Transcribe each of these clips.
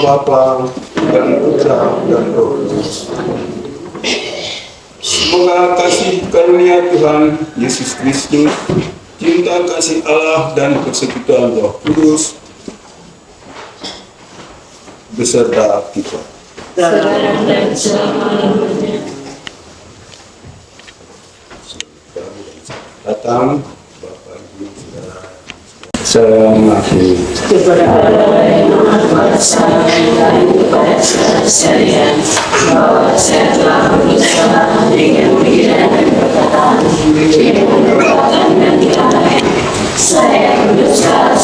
Bapa dan Putra dan Roh Kudus. Semoga kasih karunia Tuhan Yesus Kristus, cinta kasih Allah dan persekutuan Roh Kudus beserta kita. Sekarang dan selama-lamanya. Datang Bapak Ibu Saudara, saya mengakui Kepada Allah yang Maha Kuasa dan kepada saudara sekalian, bahwa saya telah berusaha dengan pikiran dan perkataan dan tidak lain. Saya berdosa,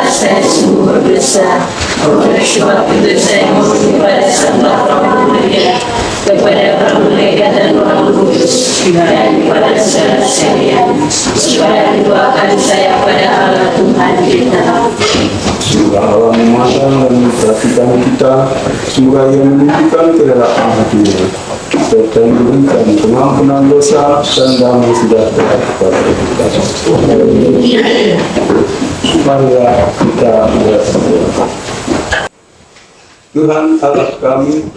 saya sungguh berdosa. Oleh sebab itu saya mohon kepada Sang Bapa Mulia, kepada para malaikat dan Roh Kudus, dan kepada saudara sekalian, supaya mendoakan saya pada Allah Tuhan kita. semoga Allah memandang dan memperhatikan kita, semoga Ia menunjukkan kerelaan hatinya, serta memberikan pengampunan dosa dan damai sejahtera kepada kita. Mari kita berdoa. Tuhan Allah kami,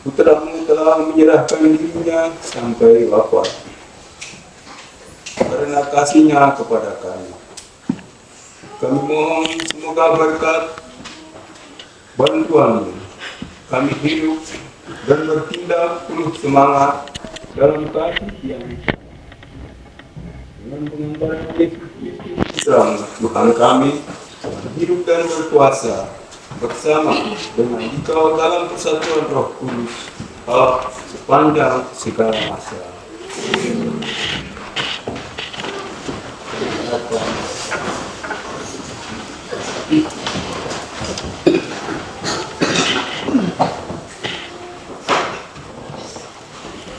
Putra-Mu telah menyerahkan dirinya sampai wafat karena kasih-Nya kepada kami. Kami mohon semoga berkat bantuan kami hidup dan bertindak penuh semangat dalam kasih yang dengan pengambaran Yesus Kristus Tuhan kami, hidup dan berkuasa bersama dengan Engkau dalam persatuan Roh Kudus sepanjang segala masa.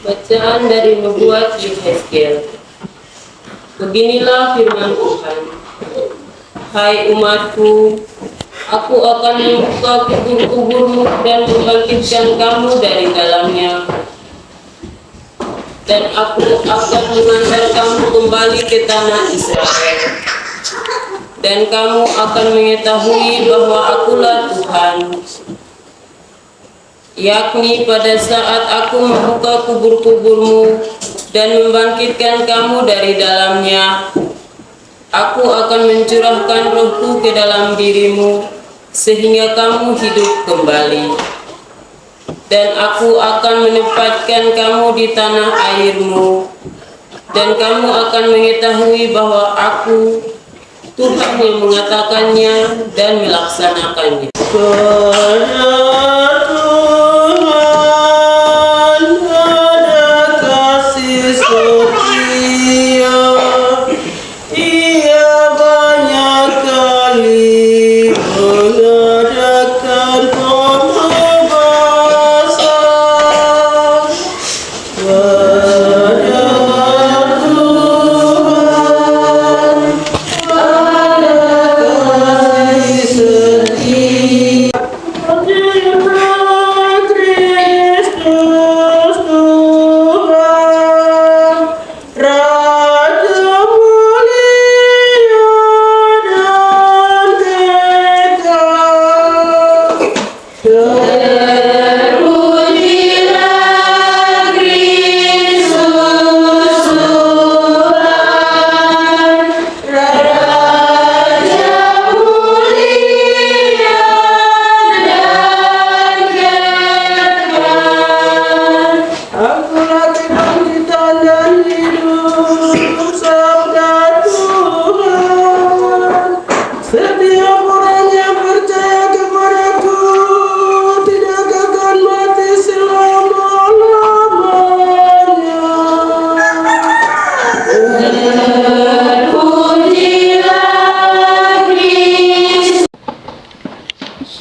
Bacaan dari Nubuat Yehezkiel. Beginilah firman Tuhan. Hai umatku, aku akan membuka kubur-kuburmu dan membangkitkan kamu dari dalamnya. Dan aku akan mengantar kamu kembali ke tanah Israel. Dan kamu akan mengetahui bahwa akulah Tuhan. Yakni pada saat aku membuka kubur-kuburmu dan membangkitkan kamu dari dalamnya, aku akan mencurahkan rohku ke dalam dirimu, sehingga kamu hidup kembali. Dan aku akan menempatkan kamu di tanah airmu, dan kamu akan mengetahui bahwa aku, Tuhan yang mengatakannya dan melaksanakannya.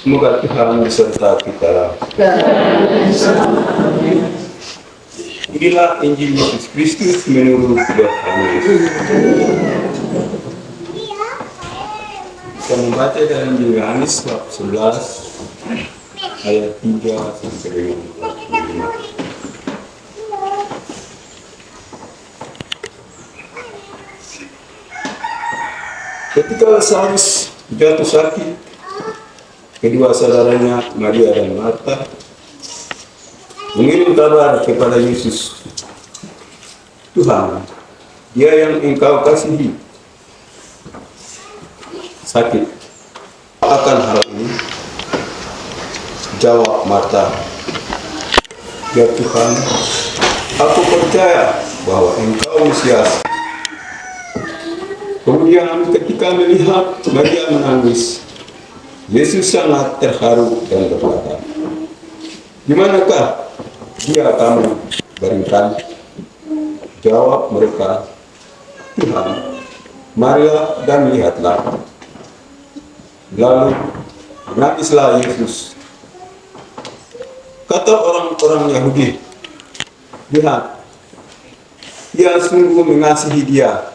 Semoga Tuhan beserta kita. Inilah Injil Yesus Kristus menurut Yohanes. Kita membaca dari Injil Yohanes bab 11 ayat 3 sampai 5. Ketika Lazarus jatuh sakit, kedua saudaranya Maria dan Marta mengirim kabar kepada Yesus, Tuhan, dia yang engkau kasihi sakit. Akan hal ini, jawab Marta, ya Tuhan, aku percaya bahwa engkau Mesias. Kemudian ketika melihat Maria menangis, Yesus sangat terharu dan berkata, di manakah dia kamu baringkan? Jawab mereka, Tuhan, Maria, dan lihatlah. Lalu menangislah Yesus. Kata orang-orang Yahudi, lihat, dia sungguh mengasihi dia.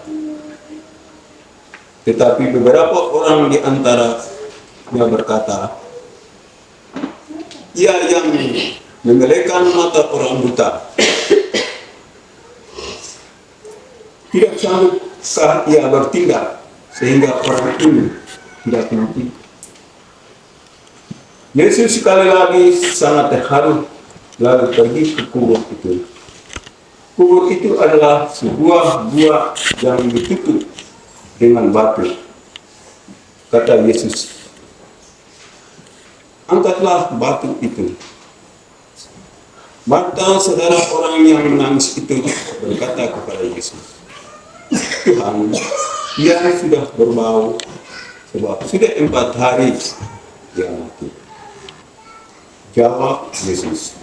Tetapi beberapa orang di antaranya berkata, ia yang membelekkan mata orang buta. Tidak sanggupkah ia bertindak sehingga orang ini tidak mati? Yesus sekali lagi sangat terharu, lalu pergi ke kubur itu. Kubur itu adalah sebuah gua yang ditutup dengan batu. Kata Yesus, angkatlah batu itu. Marta, saudara orang yang menangis itu, berkata kepada Yesus, Tuhan, dia sudah berbau, sebab sudah 4 hari dia mati. Jawab Yesus,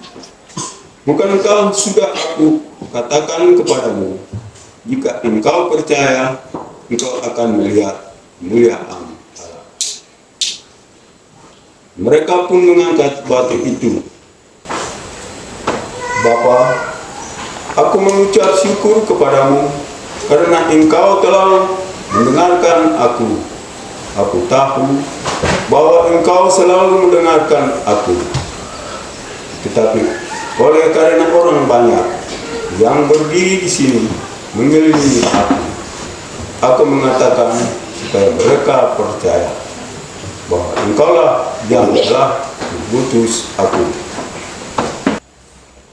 bukankah sudah aku katakan kepadamu, jika engkau percaya, engkau akan melihat kemuliaan Allah. Mereka pun mengangkat batu itu. Bapa, aku mengucap syukur kepadamu karena engkau telah mendengarkan aku. Aku tahu bahwa engkau selalu mendengarkan aku. Tetapi oleh karena orang banyak yang berdiri di sini mengelilingi aku mengatakan supaya mereka percaya bahwa engkaulah yang telah mengutus aku.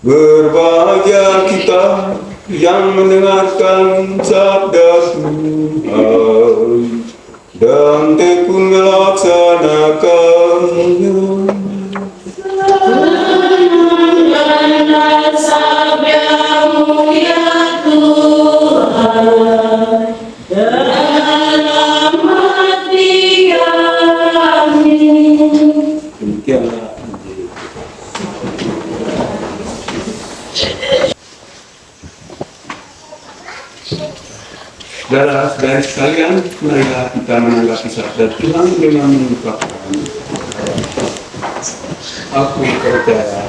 Berbahagia kita yang mendengarkan sabda Tuhan dan tekun melaksanakannya. Mendengarkan sabda-Mu ya Tuhan, dalam hati kami. Demikianlah. Saudara-saudara sekalian, marilah kita menanggapi sabda Tuhan dengan mengucapkan, aku percaya.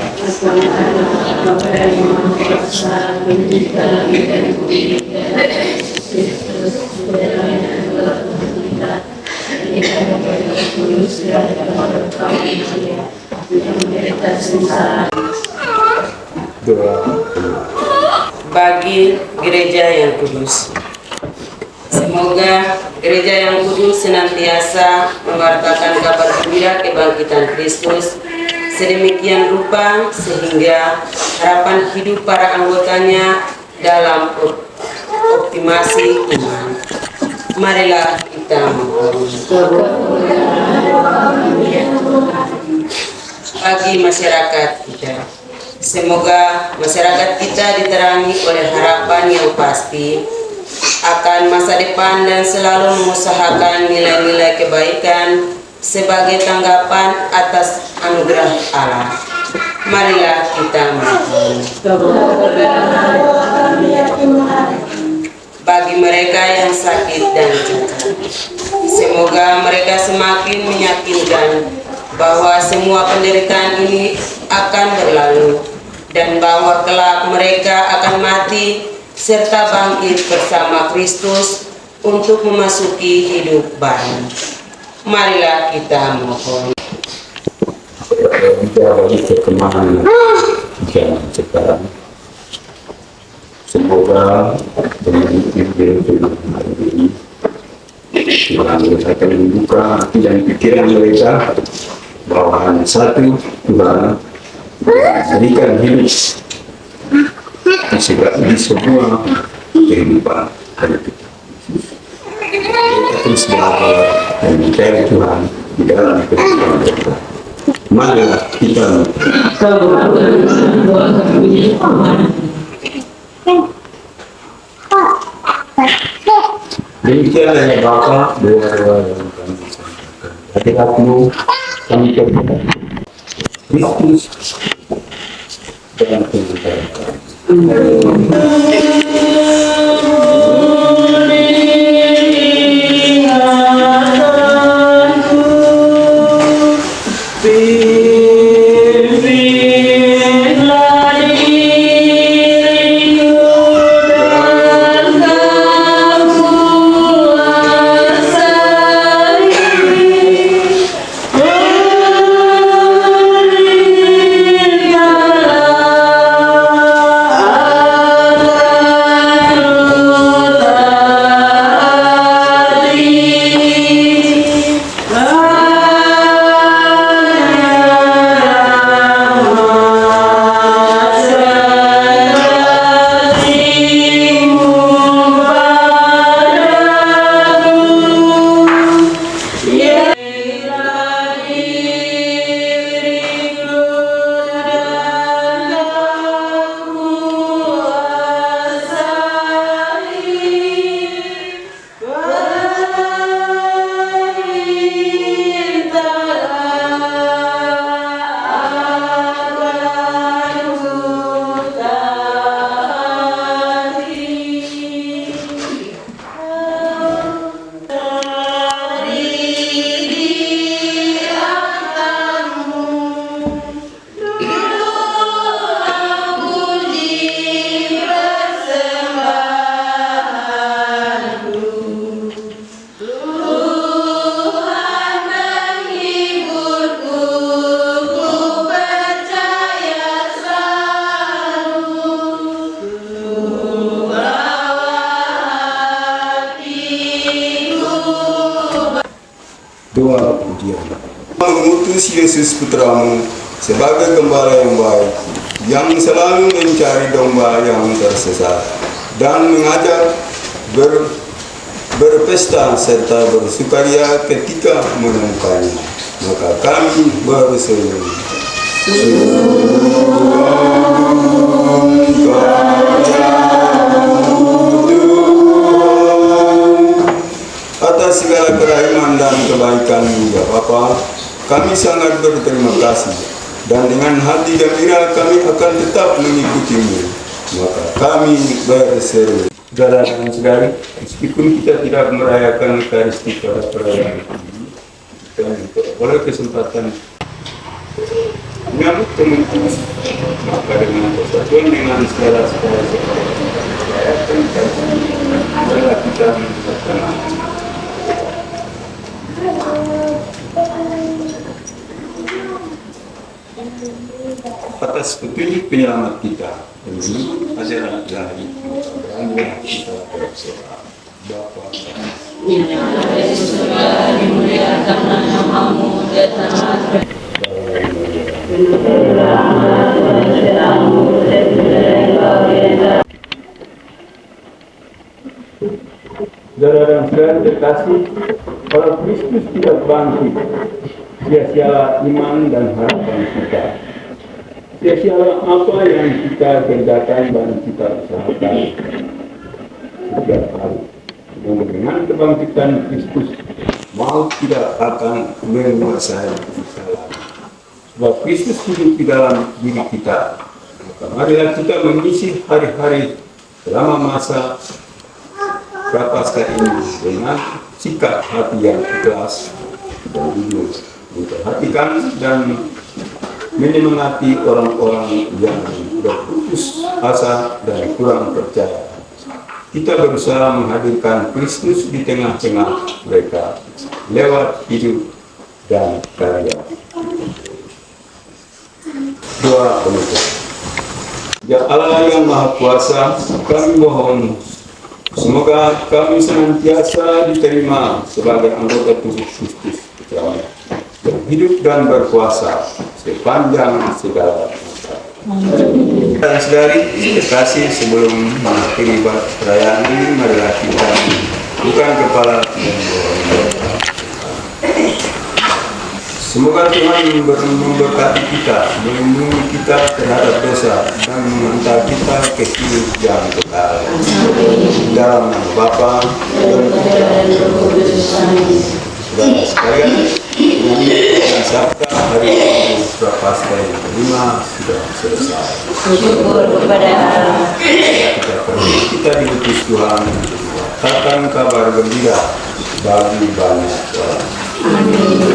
Doa Bagi gereja yang kudus. Semoga gereja yang kudus senantiasa mewartakan kabar gembira kebangkitan Kristus sedemikian rupa sehingga harapan hidup para anggotanya dalam optimasi iman. Marilah kita memohon. Bagi masyarakat kita, semoga masyarakat kita diterangi oleh harapan yang pasti akan masa depan dan selalu mengusahakan nilai-nilai kebaikan sebagai tanggapan atas anugerah Allah. Marilah kita memohon. Bagi mereka yang sakit dan cacat, semoga mereka semakin meyakinkan bahwa semua penderitaan ini akan berlalu dan bahwa kelak mereka akan mati serta bangkit bersama Kristus untuk memasuki hidup baru. Marilah kita mohon. Dari perkembangan zaman sekarang, semoga dengan film hari ini Tuhan akan membuka hati dan pikiran mereka bahwa hanya satu Tuhan berikan hidup di semua kehidupan hidup kita. Kita terus belajar dan mencari Tuhan di dalam kehidupan kita. Marilah kita demikianlah ya Bapa, doa-doa yang kami sampaikan. Hati-hatimu kami kepada Kristus dan Tuhan kami. Doa pujian. Mengutus Yesus putramu sebagai gembala yang baik, yang selalu mencari domba yang tersesat dan mengajak berpesta serta bersukaria ketika menemukannya. Maka kami berseru, atas segala kerahiman dan kebaikan-Mu ya Bapa, kami sangat berterima kasih, dan dengan hati gembira kami akan tetap mengikuti-Mu. Maka kami berseru. Saudara dan saudari, meskipun kita tidak merayakan Ekaristi pada perayaan ini, kita oleh kesempatan menyambut teman-teman, maka dengan persatuan dengan saudara-saudara merayakan Ekaristi, adalah kita melakukan atas petunjuk penyelamat kita. Ini adalah dari beranilah kita bersorak. Bapa Yang ada di surga, dimuliakanlah namamu, datanglah saudara dan saudara terkasih, kalau Kristus tidak bangkit, sia-sialah iman dan harapan kita. Sia-sialah apa yang kita kerjakan dan kita usahakan setiap hari. Dan dengan kebangkitan Kristus, maut tidak akan menguasai kita lagi. Sebab Kristus hidup di dalam diri kita. Maka marilah kita mengisi hari-hari selama masa Prapaskah ini dengan sikap hati yang ikhlas dan jujur, memperhatikan dan menyemangati orang-orang yang berputus asa dan kurang percaya. Kita berusaha menghadirkan Kristus di tengah-tengah mereka lewat hidup dan karya. Doa penutup. Ya Allah yang Maha Kuasa, kami mohon semoga kami senantiasa diterima sebagai anggota tubuh Kristus, yang hidup dan berkuasa sepanjang segala masa. Dan saudari terkasih, sebelum mengakhiri perayaan ini, marilah kita bukan kepala dan berdoa. Semoga Tuhan memberkati kita, melindungi kita terhadap dosa, dan mengantar kita ke hidup yang kekal. Dalam nama Bapa dan Saudara sekalian, nyanyi dan sabda hari ini Prapaskah yang kelima sudah selesai. Syukur kepada Allah. Kita diutus Tuhan untuk mengatakan kabar gembira bagi banyak orang. Kami